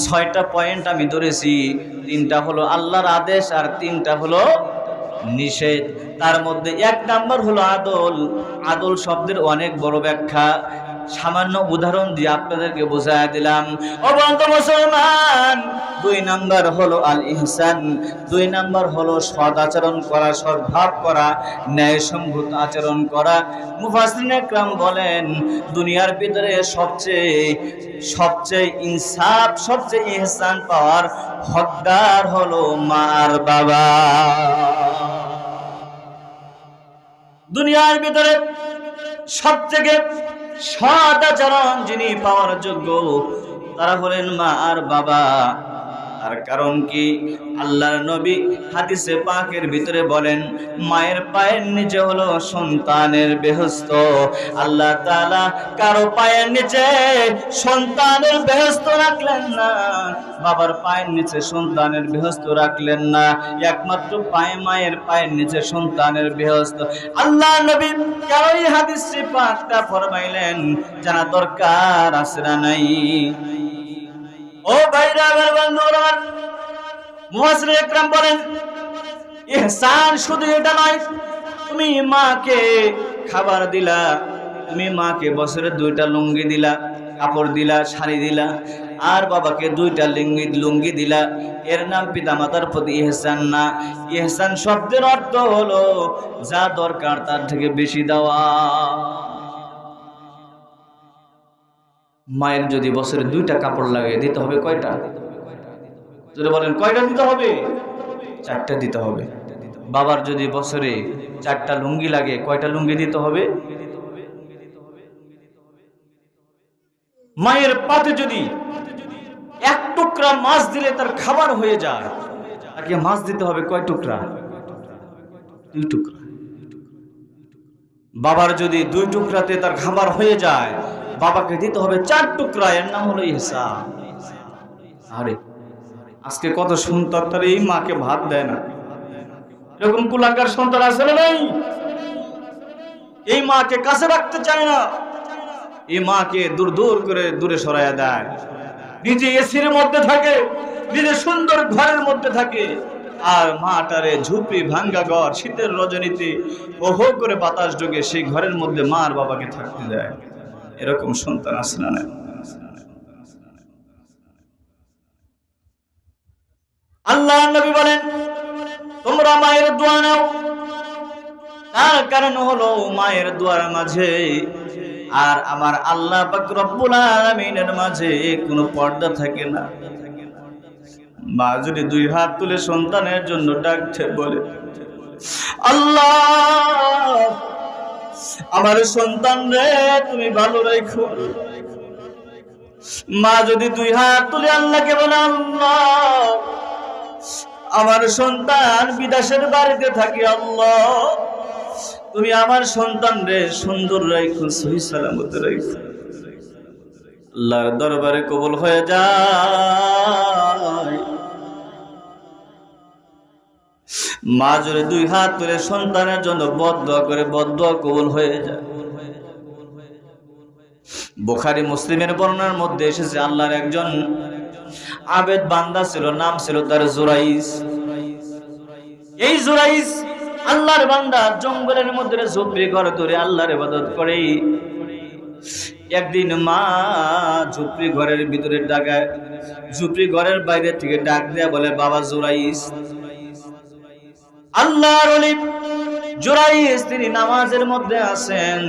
6টা পয়েন্ট আমি ধরেছি, 3টা হলো আল্লাহর আদেশ আর 3টা হলো নিষেধ। তার মধ্যে 1 নাম্বার হলো আদল। আদল শব্দের অনেক বড় ব্যাখ্যা, সামান্য উদাহরণ দিয়ে আপনাদেরকে বোঝায় দিলাম। ও বন্ধু মুসলমান, 2 নাম্বার হলো আল ইহসান। 2 নাম্বার হলো সৎ আচরণ করা, সদ্ভাব করা, ন্যায়সঙ্গত আচরণ করা। মুফাসসিরিনে কেরাম বলেন, দুনিয়ার ভিতরে সবচেয়ে ইনসাফ, সবচেয়ে ইহসান পাওয়ার হকদার হলো মা আর বাবা। দুনিয়ার ভিতরে সবথেকে সৎ আচরণ যিনি পাওয়ার যোগ্য, তারা হলেন মা আর বাবা। তার কারণ কি? আল্লাহর নবী হাদিসে পাকের ভিতরে বলেন, মায়ের পায়ের নিচে হলো সন্তানের বেহেশত। আল্লাহ তাআলা কারো পায়ের নিচে সন্তানের বেহেশত রাখলেন না, বাবার পায়ের নিচে সন্তানের বেহেশত রাখলেন না, একমাত্র মায়ের পায়ের নিচে সন্তানের বেহেশত। আল্লাহ নবী কেন এই হাদিসে পাকটা ফরমাইলেন জানা দরকার আছে না নাই? ও ভাইরা, আমার বন্ধুরা, মুফাসসিরিনে কেরাম বলেন, ইহসান শুধু এটা নয়, তুমি মাকে খাবার দিলা, তুমি মাকে বছরে 2টা লুঙ্গি দিলা, কাপড় দিলা, শাড়ি দিলা, আর বাবাকে 2টা লুঙ্গি দিলা, এর নাম পিতামাতার প্রতি ইহসান না। ইহসান শব্দের অর্থ হলো যা দরকার তার থেকে বেশি দেওয়া। মায়ের যদি বছরে 2টা কাপড় লাগে, দিতে হবে কয়টা? যদি বলেন কয়টা দিতে হবে? 4টা দিতে হবে। বাবার যদি বছরে 4টা লুঙ্গি লাগে, কয়টা লুঙ্গি দিতে হবে? মায়ের পাতে যদি 1 টুকরা মাছ দিলে তার খাবার হয়ে যায়, তাকে মাছ দিতে হবে কয় টুকরা? 2 টুকরা। বাবার যদি 2 টুকরাতে তার খাবার হয়ে যায়, বাবাকে দিতে হবে 4 টুকরা। এর নাম হলো ইহসান। আরে আজকে কত সন্তান তার এই মাকে ভাত দেয় না, এরকম কুলাঙ্গার সন্তান আছে না নাই? এই মাকে কাছে রাখতে চায় না, এই মাকে দূর দূর করে দূরে সরাইয়া দেয়। নিজে এসির মধ্যে থাকে, নিজে সুন্দর ঘরের মধ্যে থাকে, আর মাটারে ঝুপড়ি ভাঙ্গা ঘর, শীতের রজনীতে ওহো করে বাতাস ঢোকে, সেই ঘরের মধ্যে মা আর বাবাকে থাকতে দেয়। এরকম সন্তান আছে না নাই? আল্লাহ নবী বলেন, তোমরা মায়ের দোয়া নাও। তার কারণ হলো মায়ের দোয়ার মাঝে আর আমার আল্লাহ পাক রব্বুল আলামিনের মাঝে কোনো পর্দা থাকে না। মা যদি 2 হাত তুলে সন্তানের জন্য ডাকতে বলে, আল্লাহ আমার সন্তান রে তুমি ভালো রাখো। মা যদি 2 হাত তুলে আল্লাহকে বলে, আল্লাহ আমার সন্তান বিদেশের বাড়িতে থাকে, আল্লাহ তুমি আমার সন্তান রে সুন্দর রাখো, সহি সালামত রাখো, আল্লাহর দরবারে কবুল হয়ে যায়। মা যদি 2 হাত তুলে সন্তানের জন্য বদদোয়া করে, বদদোয়া কবুল হয়ে যায়। বুখারী মুসলিমের বর্ণনার মধ্যে এসেছে, আল্লাহর একজন আবেদ বান্দা ছিল, নাম ছিল তার জুরাইস। এই জুরাইস আল্লাহর বান্দা, জঙ্গলের মধ্যে ঝুপড়ি ঘর ধরে আল্লাহর ইবাদত করে। একদিন মা ঝুপড়ি ঘরের ভিতরে ডাকায়, ঝুপড়ি ঘরের বাইরে থেকে ডাক দেয়া বলে, বাবা জুরাইস। আল্লাহর ওলি জুরাইস তিনি নামাজের মধ্যে আছেন,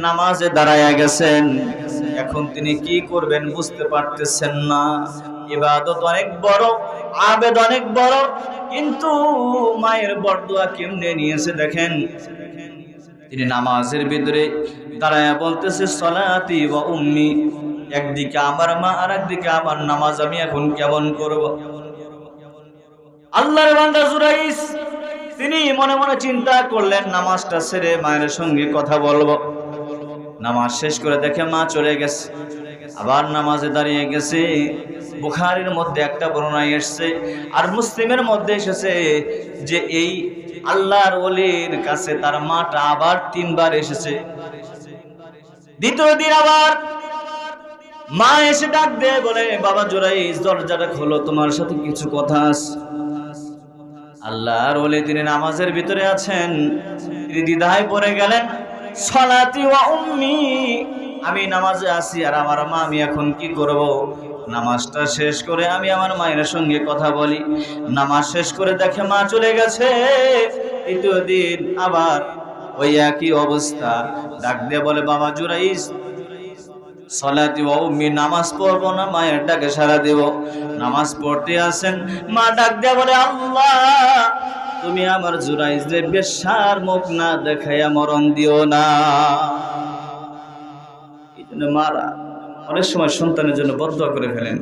নামাজে দাঁড়ায়া গেছেন। এখন তিনি কি করবেন বুঝতে পারতেছেন না। ইবাদত অনেক বড়, আবেদ অনেক বড়, কিন্তু মায়ের বরদোয়া কেমনে নিয়েছে দেখেন। তিনি নামাজের ভিতরে দাঁড়ায়া বলতেছে, সলাতি ওয়া উম্মি, একদিকে আমার মা আর একদিকে আমার নামাজ, আমি এখন কেমন করব? আল্লাহর বান্দা জুরাইস তিনি মনে মনে চিন্তা করলেন, নামাজটা ছেড়ে মায়ের সঙ্গে কথা বলবো। নামাজ শেষ করে দেখে মা চলে গেছে, আবার নামাজে দাঁড়িয়ে গেছে। বুখারীর মধ্যে একটা বর্ণনা এসেছে, আর মুসলিমের মধ্যে এসেছে যে এই আল্লাহর ওলির কাছে তার মাটা আবার 3 বার এসেছে। দ্বিতীয় দিন আবার মা এসে ডাক দিয়ে বলে, বাবা জুরাইজ দরজাটা খোলো, তোমার সাথে কিছু কথা আছে। আল্লাহর ওলি তিনি নামাজের ভিতরে আছেন, তিনি দ্বিধায় পড়ে গেলেন। সলাতি ওয়া উম্মি, আমি নামাজে আছি আর আমার মা, আমি এখন কি করব? নামাজটা শেষ করে আমি আমার মায়ের সঙ্গে কথা বলি। নামাজ শেষ করে দেখে মা চলে গেছে। দ্বিতীয় দিন আবার ওই একই অবস্থা। ডাক দিয়ে বলে, বাবা জুরাইজ সলাতি ওয়া উম্মি, নামাজ পড়বো না, মায়ের ডাকে সাড়া দেব। নামাজ পড়তে আসেন, মা ডাক দিয়ে বলে, আল্লাহ তুমি আমার জুরাইজের বেশ্যার মুখ না দেখাইয়া মরণ দিও না। এই জন্য মারা অনেক সময় সন্তানের জন্য বদদুয়া করে ফেলেন।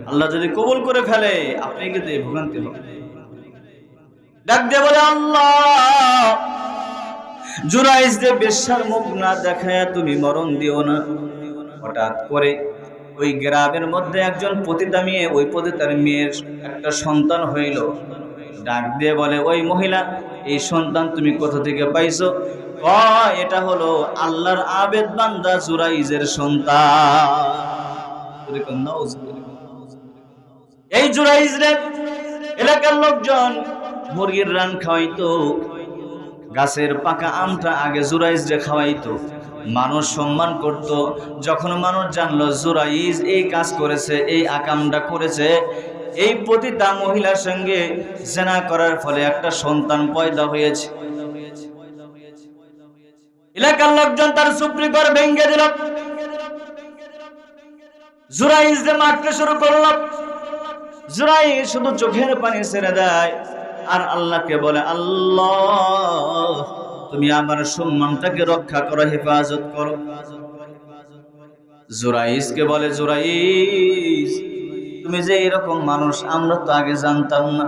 আল্লাহ যদি কবুল করে ফেলে, আপনি কিন্তু এই ভোগান্তি হবে। ডাক দিয়ে বলে, আল্লাহ জুরাইজের বেশ্যার মুখ না দেখাইয়া তুমি মরণ দিও না। হঠাৎ করে ওই গ্রামের মধ্যে একজন পতিতা মেয়ে, ওই পতিতার মেয়ের একটা সন্তান হইল। ডাক দিয়ে বলে, ওই মহিলা, এই সন্তান তুমি কোথা থেকে পাইছো? এটা হলো আল্লাহর আবেদ বান্দা জুরাইজের সন্তান। এই জুরাইজ রে এলাকার লোকজন মুরগির রান খাওয়াইতো, গাছের পাকা আমটা আগে জুরাইজ রে খাওয়াইতো। মানুষ সম্মান করত। যখন মানুষ জানলো জুরাইজ এই কাজ করেছে, এই আকামটা করেছে, এই পতিতা মহিলার সঙ্গে জিনা করার ফলে একটা সন্তান পয়দা হয়েছে, এলাকার লোকজন তার সুপ্রি করে ভেঙে দিল। জুরাইজ মারতে শুরু করল। জুরাইজ শুধু চোখের পানি ছেড়ে দেয় আর আল্লাহকে বলে, আল্লাহ তুমি আমার সম্মানটাকে রক্ষা করো, হেফাজত করো। জুরাইজকে বলে, জুরাইজ তুমি যে এরকম মানুষ আমরা তো আগে জানতাম না।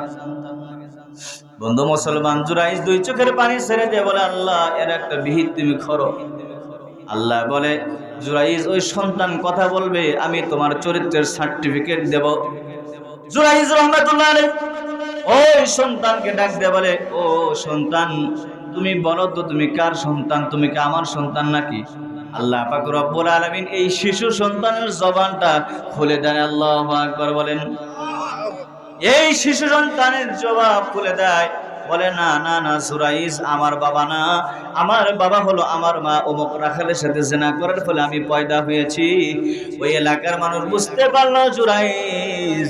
বন্ধু মুসলমান, জুরাইজ দুই চোখের পানি ছেড়ে দিয়ে বলে, আল্লাহ এর একটা বিহিত তুমি করো। আল্লাহ বলে, জুরাইজ ওই সন্তান কথা বলবে, আমি তোমার চরিত্রের সার্টিফিকেট দেব। জুরাইজ রহমাতুল্লাহ আলাইহি ওই সন্তানকে ডাক দিয়ে বলে, ও সন্তান তুমি বলো তো তুমি কার সন্তান? তুমি কি আমার সন্তান নাকি? আল্লাহ পাক রব্বুল আলামিন এই শিশু সন্তানের জবানটা খুলে দেয়। আল্লাহু আকবার বলেন। এই শিশু সন্তানের জবাব খুলে দেয়, বলে, না না না জুরাইজ আমার বাবা না, আমার বাবা হলো আমার মা অমুক রাখালের সাথে জিনা করার ফলে আমি পয়দা হয়েছি। ওই এলাকার মানুষ বুঝতে পারলো জুরাইজ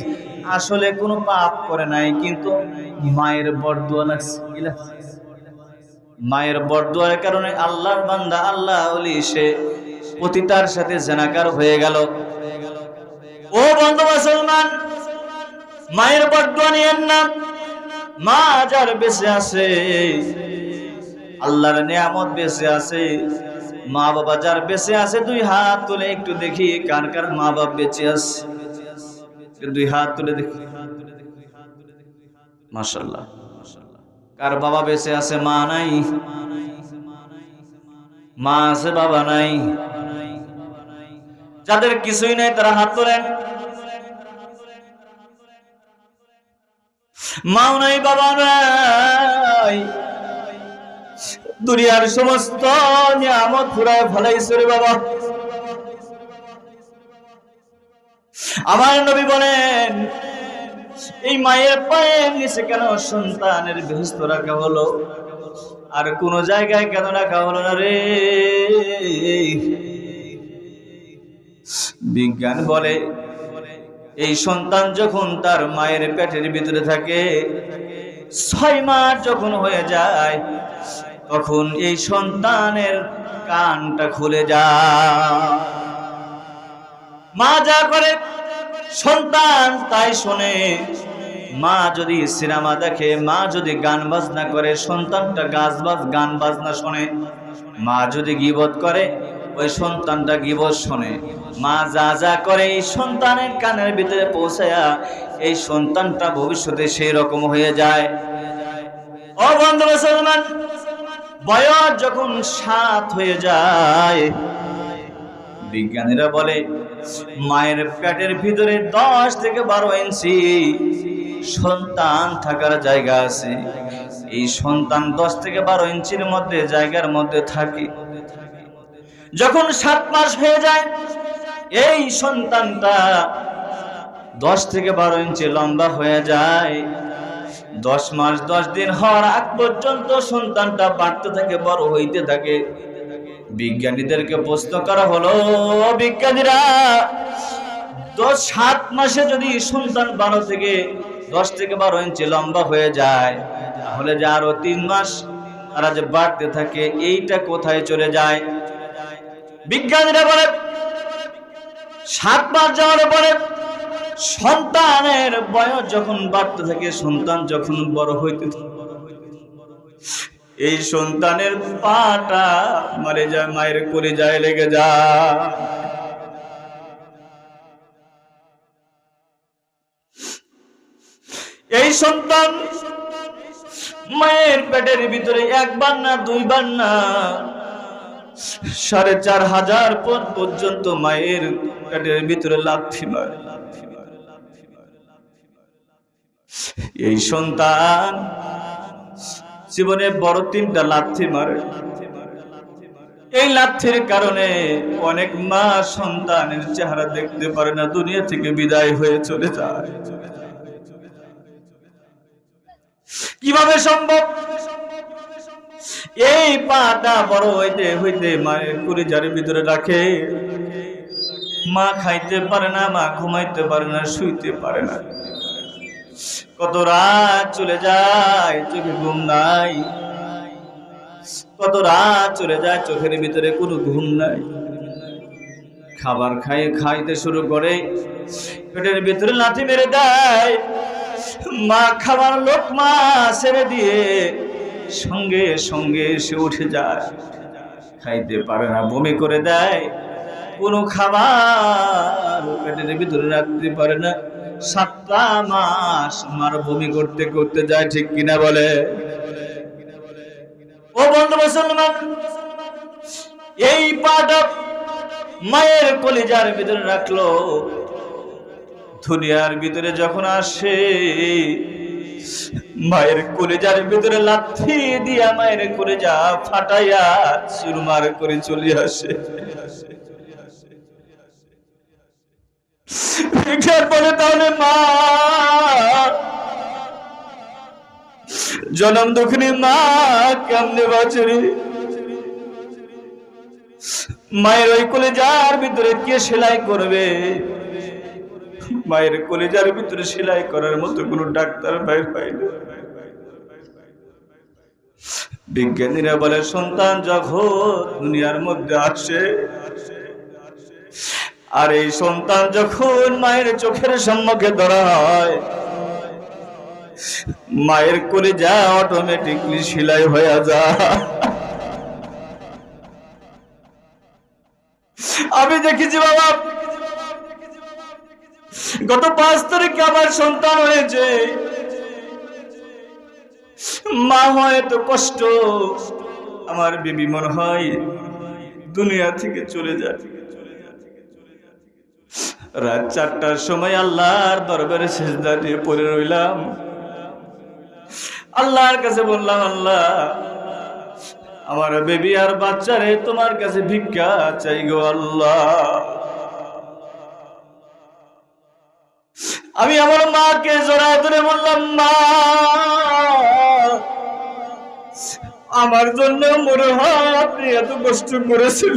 আসলে কোনো পাপ করে নাই, কিন্তু মায়ের বরদুয়া লাগছে। মায়ের বরদুয়ার কারণে আল্লাহর বান্দা, আল্লাহ ওলি, সে পতিতার সাথে জিনাকার হয়ে গেল। ও বন্ধু মুসলমান, মায়ের বরদুয়া নিয়েন না। মা যার বেঁচে আছে, আল্লাহর নিয়ামত বেঁচে আছে, মা বাবা যার বেঁচে আছে, দুই হাত তুলে একটু দেখি কার কার মা বাবা বেঁচে আছে। দুই হাত তুলে দেখি, মাশাআল্লাহ। কার বাবা বেঁচে আছে, মা নাই? মা আছে, বাবা নাই। যাদের কিছুই নাই তারা হাত তোলেন। মাও নাই, বাবা নাই, দুনিয়ার সমস্ত নিয়ামত ফুরায় ফেলাইছে রে বাবা। আমার নবী বলেন, এই মায়ের পায়ের নিচে কেন সন্তানের বেহেশত রাখা হলো, আর কোন জায়গায় কেন রাখা হলো না রে? বিজ্ঞান বলে, এই সন্তান যখন তার মায়ের পেটের ভিতরে থাকে, 6 মাস যখন হয়ে যায়, তখন এই সন্তানের কানটা খুলে যায়। মা যা করে সন্তান তাই শোনে। মা যদি সিনেমা দেখে, মা যদি গান বাজনা করে, সন্তানটা গান বাজনা শোনে। মা যদি গীবত করে, ওই সন্তানটা গীবত শোনে। মা যা যা করে এই সন্তানের কানের ভিতরে পৌঁছায়া এই সন্তানটা ভবিষ্যতে সেই রকম হয়ে যায়। ও বন্ধু মুসলমান, বয়স যখন 7 হয়ে যায়, বিজ্ঞানীরা বলে মায়ের পেটের ভিতরে 10 থেকে 12 ইঞ্চি সন্তান থাকার জায়গা আছে। এই সন্তান 10 থেকে 12 ইঞ্চির মধ্যে জায়গার মধ্যে থাকে। যখন 7 মাস হয়ে যায়, এই সন্তানটা 10 থেকে 12 ইঞ্চি লম্বা হয়ে যায়। 10 মাস 10 দিন হওয়ার আগ পর্যন্ত সন্তানটা বাড়তে থাকে, বড় হইতে থাকে। বিজ্ঞানীদেরকে প্রশ্ন করা হলো, বিজ্ঞানীরা 7 মাসে যদি সন্তান 10 থেকে 12 ইঞ্চি লম্বা হয়ে যায়, তাহলে যে আরো 3 মাস তারা যে বাড়তে থাকে, এইটা কোথায় চলে যায়? বিজ্ঞানীরা বলে 7 মাস যাওয়ার পরে সন্তানের বয়স যখন বাড়তে থাকে, সন্তান যখন বড় হইতে থাকে, এই সন্তানের পাটা মরে যায়, মায়ের কলিজায় লেগে যায়। এই সন্তান মায়ের পেটের ভিতরে 1 বার না 2 বার না 4500 পর্যন্ত মায়ের পেটের ভিতরে লাথি মারে। এই সন্তান জীবনে বড় 3টা লাথি মারে। এই লাথির কারণে অনেক মা সন্তানের চেহারা দেখতে পারে না, দুনিয়া থেকে বিদায় হয়ে চলে যায়। কিভাবে সম্ভব? এই পাটা বড় হইতে হইতে মায়ের কলিজার ভিতরে রাখে। মা খাইতে পারে না, মা ঘুমাইতে পারে না, শুইতে পারে না। কত রাত চলে যায়, চোখে ঘুম নাই। কত রাত চলে যায়, চোখের ভিতরে কোনো ঘুম নাই। খাবার খাইতে শুরু করে, পেটের ভিতরে লাথি মেরে দেয়। মা খাবার লোকমা ছেড়ে দিয়ে সঙ্গে সঙ্গে সে উঠে যায়, খাইতে পারে না, বমি করে দেয়। কোনো খাবার পেটের ভিতরে রাখতে পারে না। 7টা মাস মার বমি করতে করতে যায়, ঠিক কিনা বলে? ও বন্ধু মুসলমান, এই পাটা মায়ের কলিজার ভিতরে রাখলো। দুনিয়ার ভিতরে যখন আসে, মায়ের কলিজার ভিতরে লাথি দিয়া মায়ের কলিজা ফাটাইয়া চুরমার করে চলে আসে। বলে তাহলে মা, জনম দুঃখিনী মা কেমনে বাঁচে? মায়ের ওই কলিজার ভিতরে কে সেলাই করবে? মায়ের কলিজার ভিতরে সেলাই করার মতো কোনো ডাক্তার বাইর হয় না। বিজ্ঞানীরা বলে সন্তান যখন দুনিয়ার মধ্যে আসে, আর এই সন্তান যখন মায়ের চোখের সম্মুখে ধরা হয়, মায়ের কলিজা অটোমেটিকলি সেলাই হয়ে যায়। আমি দেখেছি বাবা, গত 5 তারিখে আমার সন্তান হয়েছে। মা হয় তো কষ্ট, আমার বেবি মনে হয় দুনিয়া থেকে চলে যায়। রাত 4টার সময় আল্লাহর দরবারে সিজদা দিয়ে পড়ে রইলাম। আল্লাহর কাছে বললাম, আল্লাহ আমার বেবি আর বাচ্চারে তোমার কাছে ভিক্ষা চাই গো আল্লাহ। আমি আমার মাকে জড়ায় ধরে বললাম, মা আমার জন্য মনে হয় আপনি এত কষ্ট করেছেন।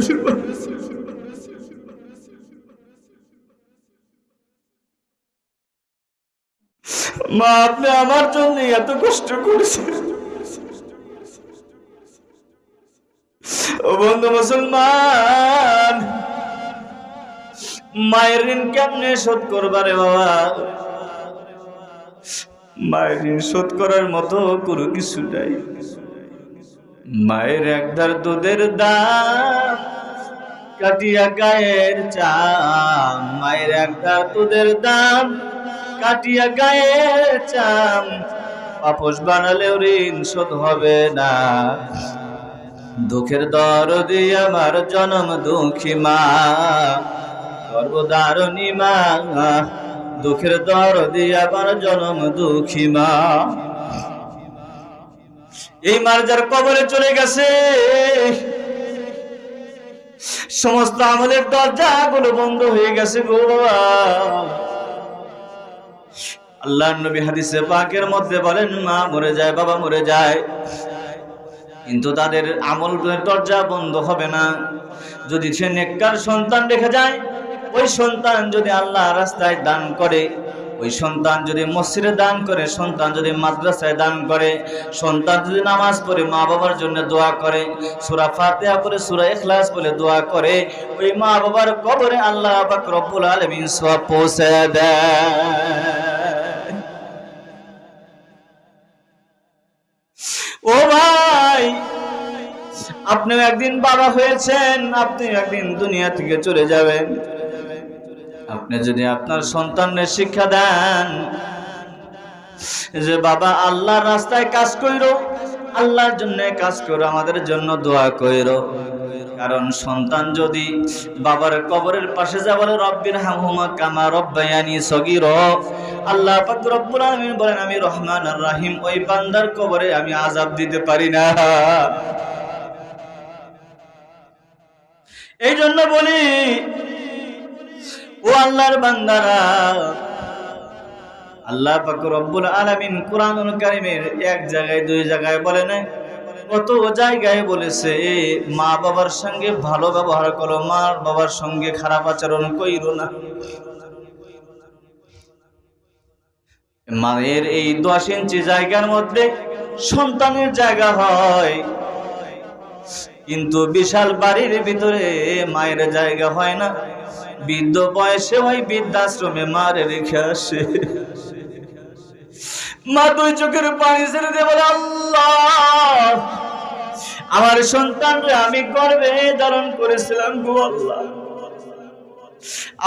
মা আপনি আমার জন্য এত কষ্ট করেছেন। ও বন্ধু মুসলমান, মায়ের ঋণ কেমনে শোধ করবারে বাবা? মায়ের ঋণ শোধ করার মতো কোনো কিছু নাই। মায়ের 1 ধার দুধের দাম কাটিয়া গায়ের চাম, মায়ের 1 ধার দুধের দাম কাটিয়া গায়ের চাম, পাপোশ বানালেও ঋণ শোধ হবে না। দুঃখের দরদি আমার জনম দুঃখী মা, গর্ভধারিণী মা, দুঃখের দরদি আমার জনম দুঃখী মা। এই মার যার কবরে চলে গেছে, সমস্ত আমলের দরজাগুলো বন্ধ হয়ে গেছে গো বাবা। আল্লাহর নবী হাদিসে পাকের মধ্যে বলেন, মা মরে যায়, বাবা মরে যায়, কিন্তু তাদের আমলের দরজা বন্ধ হবে না। যদি সে নেককার সন্তান রেখে যায়, ওই সন্তান যদি আল্লাহ রাস্তায় দান করে, ওই সন্তান যদি মসজিদে দান করে, সন্তান যদি মাদ্রাসায় দান করে, সন্তান যদি নামাজ পড়ে মা বাবার জন্য দোয়া করে, সূরা ফাতিহা পড়ে, সূরা ইখলাস বলে দোয়া করে, ওই মা বাবার কবরে আল্লাহ পাক রব্বুল আলামিন সওয়াব পৌঁছে দেয়। ও ভাই, আপনিও একদিন বাবা হয়েছেন, আপনি একদিন দুনিয়া থেকে চলে যাবেন। আপনি যদি আপনার সন্তানের শিক্ষা দেন যে বাবা আল্লাহর রাস্তায় কাজ কইরো, আল্লাহর জন্য কাজ করো, আমাদের জন্য দোয়া কইরো, কারণ সন্তান যদি বাবার কবরের পাশে যা বলে রব্বির হামহুমা কামা রব্বায়ানি সগীরা, আল্লাহ পাক রব্বুল আলামিন বলেন আমি রহমান আর রহিম, ওই বান্দার কবরে আমি আযাব দিতে পারি না। এই জন্য বলি ও আল্লাহর বান্দারা, আল্লাহ পাক রব্বুল আলামিন কুরআনুল কারীমের এক জায়গায় দুই জায়গায় বলে না, কত জায়গায় বলেছে মা বাবার সঙ্গে ভালো ব্যবহার করো, মা বাবার সঙ্গে খারাপ আচরণ কইরো না। মায়ের এই 10 ইঞ্চি জায়গার মধ্যে সন্তানের জায়গা হয়, কিন্তু বিশাল বাড়ির ভিতরে মায়ের জায়গা হয় না। বৃদ্ধ বয়সে ওই বৃদ্ধাশ্রমে মারে রেখে আসে, মা দুই চোখের পানি ছেড়ে দিয়ে বলে আল্লাহ আমার সন্তানরে আমি গর্ভে ধারণ করেছিলাম গো আল্লাহ,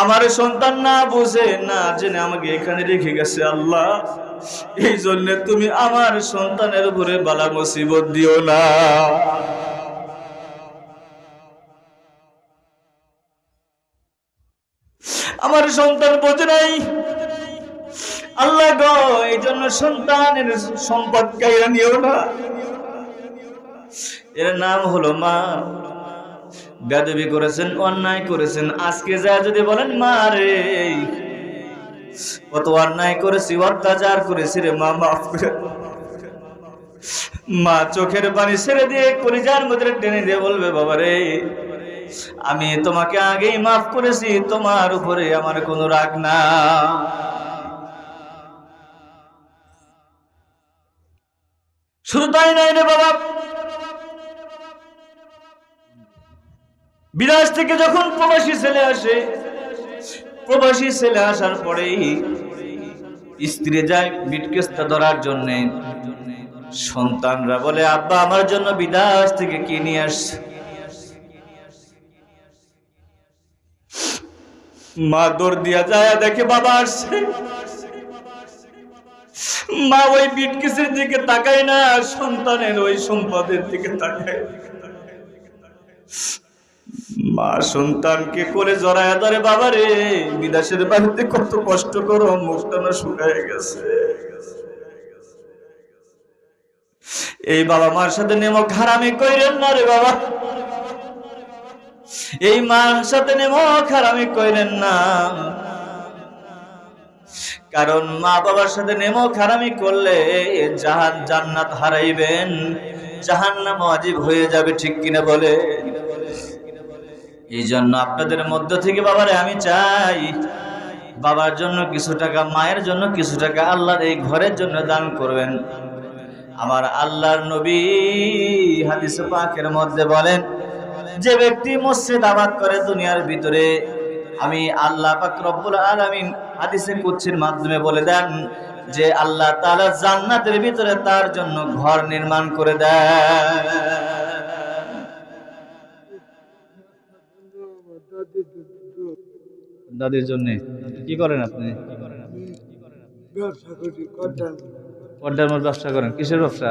আমার সন্তান না বুঝে না জেনে আমাকে এখানে রেখে গেছে আল্লাহ, এই জন্য তুমি আমার সন্তানের উপরে বালা মুসিবত দিও না। আমার সন্তান বোঝে নাই আল্লাহ গো, এই জন্য সন্তানের সম্পদ কাইরা নিও না। এর নাম হলো মা। বেয়াদবি করেছেন, অন্যায় করেছেন, আজকে যা যদি বলেন মা রে কত অন্যায় করেছি, অত্যাচার করেছি রে মা, মাফ করে। মা চোখের পানি ছেড়ে দিয়ে কলিজার মধ্যে টেনে দিয়ে বলবে বাবা রে আমি তোমাকে আগেই মাফ করেছি, তোমার উপরে আমার কোনো রাগ না। শুধু তাই নয় রে বাবা, বিদেশ থেকে যখন প্রবাসী ছেলে আসে, প্রবাসী ছেলে আসার পরেই স্ত্রী যায় বিটকেসটা ধরার জন্য, সন্তানরা বলে আব্বা আমার জন্য বিদেশ থেকে কি নিয়ে আসছে। মা দৌড় দিয়া যায় দেখে বাবা আসছে, মা ওই বিটকেসের দিকে তাকায় না, সন্তানের ওই সম্পদের দিকে তাকায়। মা সন্তানকে কোলে জড়ায় ধরে, বাবা রে বিদেশের বাড়িতে কত কষ্ট করো, মুখটা না শুকায় গেছে। এই বাবা মার সাথে নেমক হারামি কইরেন না রে বাবা, এই মার সাথে নেমক হারামি কইরেন না, কারণ মা বাবার সাথে নেমক হারামি করলে জান্নাত হারাইবেন, জাহান্নাম ওয়াজিব হয়ে যাবে, ঠিক কিনা বলে। এই জন্য আপনাদের মধ্য থেকে বাবারে আমি চাই বাবার জন্য কিছু টাকা, মায়ের জন্য কিছু টাকা আল্লাহর এই ঘরের জন্য দান করবেন। আমার আল্লাহর নবী হাদিসে পাকের মধ্যে বলেন, যে ব্যক্তি মসজিদ আবাদ করে দুনিয়ার ভিতরে, আমি আল্লাহ পাক রব্বুল আলামিন হাদিসে কুদসির মাধ্যমে বলে দেন যে আল্লাহ তাআলা জান্নাতের ভিতরে তার জন্য ঘর নির্মাণ করে দেয়। দাদির জন্য কি করেন আপনি? ব্যবসা করি, কড্ডার মধ্যে ব্যবসা করেন? কিসের ব্যবসা?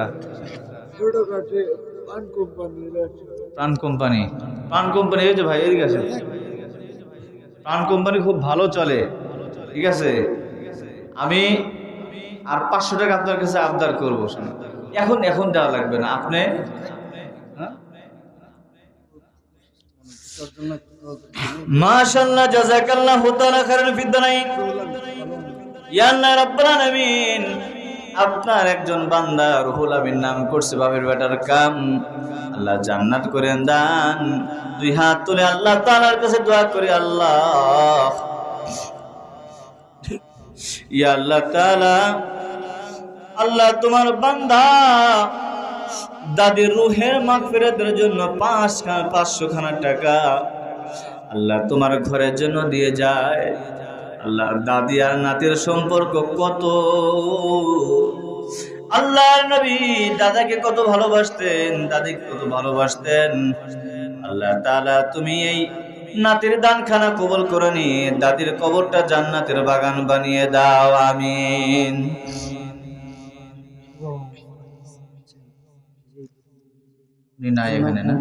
ছোটখাটো পান কোম্পানির ব্যবসা। পান কোম্পানি? পান কোম্পানি, এই যে ভাই এদিকে আছে, পান কোম্পানি খুব ভালো চলে, ঠিক আছে। আমি আর 500 টাকা আপনার কাছে আবদার করবো, এখন দেওয়া লাগবে না, আপনি মাশাআল্লাহ, জাযাকাল্লাহু তাআলা খাইরান ফিদ দুনাইন। ইয়া আল্লাহ রাব্বুল আলামিন, আপনার একজন বান্দা রুহুল আমিন নাম করছে বাপের বেটার কাম, আল্লাহ জান্নাত করেন দান। দুই হাত তুলে আল্লাহ তাআলার কাছে দোয়া করি, আল্লাহ ইয়া আল্লাহ তাআলা, আল্লাহ তোমার বান্দা দাদির রুহের মাগফিরাতের জন্য 500 খানা টাকা আল্লাহ তোমার ঘরের জন্য দিয়ে যায়। আল্লাহ দাদি আর নাতির সম্পর্ক কত, আল্লাহর নবী দাদাকে কত ভালোবাসতেন, দাদিকে কত ভালোবাসতেন। আল্লাহ তাআলা তুমি এই নাতির দানখানা কবুল করে নি, দাদির কবরটা জান্নাতের বাগান বানিয়ে দাও, আমিন। না এখানে না।